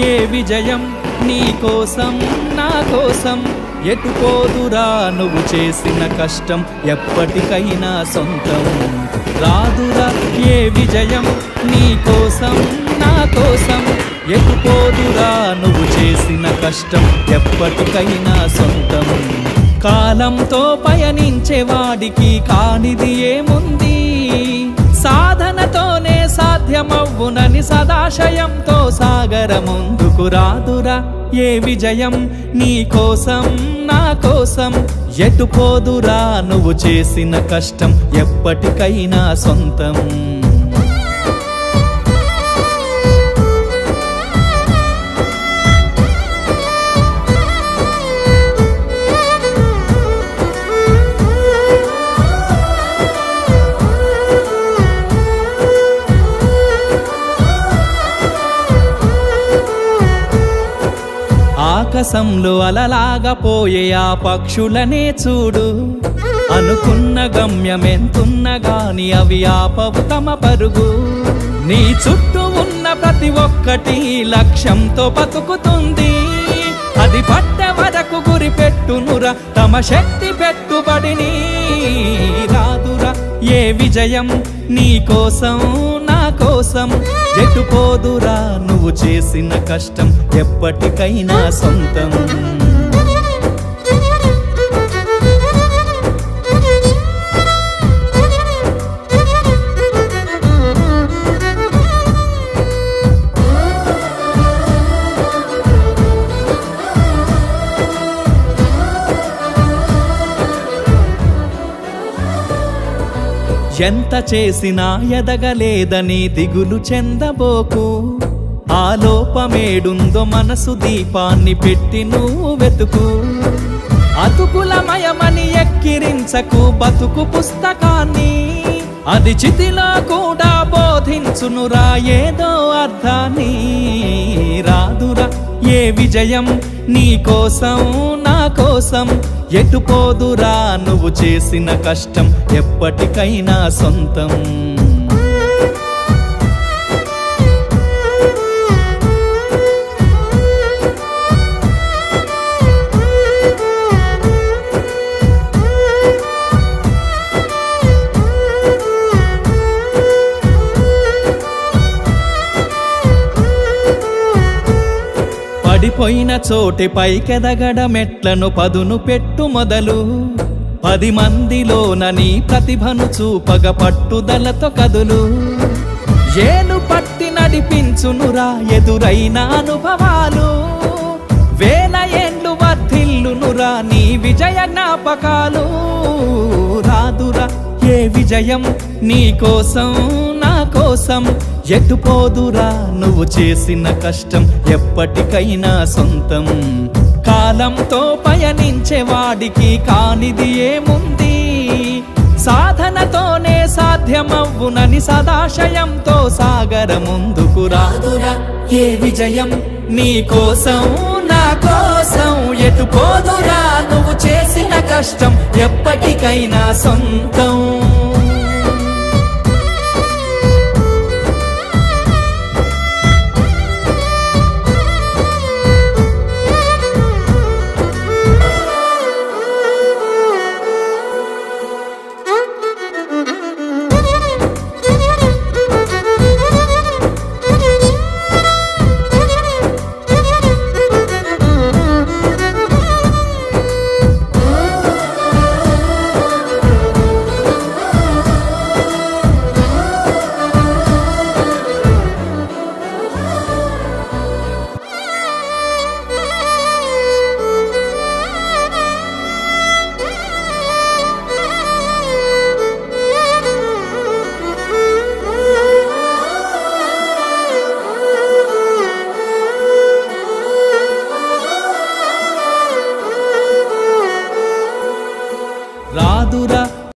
ఏ విజయం నీ కోసం నా కోసం ఎటు పోదురా నువ్వు చేసిన కష్టం ఎప్పటికైనా సొంతం రాదురా ఏ విజయం నీ కోసం నా కోసం ఎటు పోదురా నువ్వు చేసిన కష్టం ఎప్పటికైనా సొంతం కాలంతో పయనించే వాడికి కానిది ఏముంది సాధనతోనే సాధ్యమవ్వునని సదాశయంతో సాగర ముందుకు రాదురా ఏ విజయం నీ కోసం నా కోసం ఎటు పోదురా నువ్వు చేసిన కష్టం ఎప్పటికైనా సొంతం ఆకాశంలో అలలాగా పోయే ఆ పక్షులనే చూడు అనుకున్న గమ్యమెంతున్న గాని అవి ఆపవు తమ పరుగు నీ చుట్టూ ఉన్న ప్రతి ఒక్కటి లక్ష్యంతో బతుకుతుంది అది పట్టే వరకు గురి పెట్టునురా తమ శక్తి పెట్టుబడిని రాదురా ఏ విజయం నీ కోసం నా కోసం ఎటు పోదురా నువ్వు చేసిన కష్టం ఎప్పటికైనా సొంతం ఎంత చేసినా ఎదగలేదని దిగులు చెందబోకు ఆ లోపమేడుందో మనసు దీపాన్ని పెట్టి నువ్వు వెతుకు అతుకులమయమని ఎక్కిరించకు బతుకు పుస్తకాన్ని అది చితిలో కూడా బోధించునురా ఏదో అర్థాన్ని రాదురా ఏ విజయం నీ కోసం నా కోసం ఎటు పోదురా నువ్వు చేసిన కష్టం ఎప్పటికైనా సొంతం పడిపోయిన చోటి పైకెదగడ మెట్లను పదును పెట్టు మొదలు 10 మందిలోన నీ ప్రతిభను చూపగ పట్టుదలతో కదులు ఏలు పట్టి నడిపించునురా ఎదురైన అనుభవాలు వేల ఏండ్లు వర్ధిల్లునురా నీ విజయ జ్ఞాపకాలు రాదురా ఏ విజయం నీ కోసం నా కోసం ఎటు పోదురా నువ్వు చేసిన కష్టం ఎప్పటికైనా సొంతం కాలంతో పయనించే వాడికి కానిది ఏముంది సాధనతోనే సాధ్యమవ్వునని సదాశయంతో సాగర ముందుకు రాదురా ఏ విజయం నీ కోసం నా కోసం ఎటు పోదురా నువ్వు చేసిన కష్టం ఎప్పటికైనా సొంతం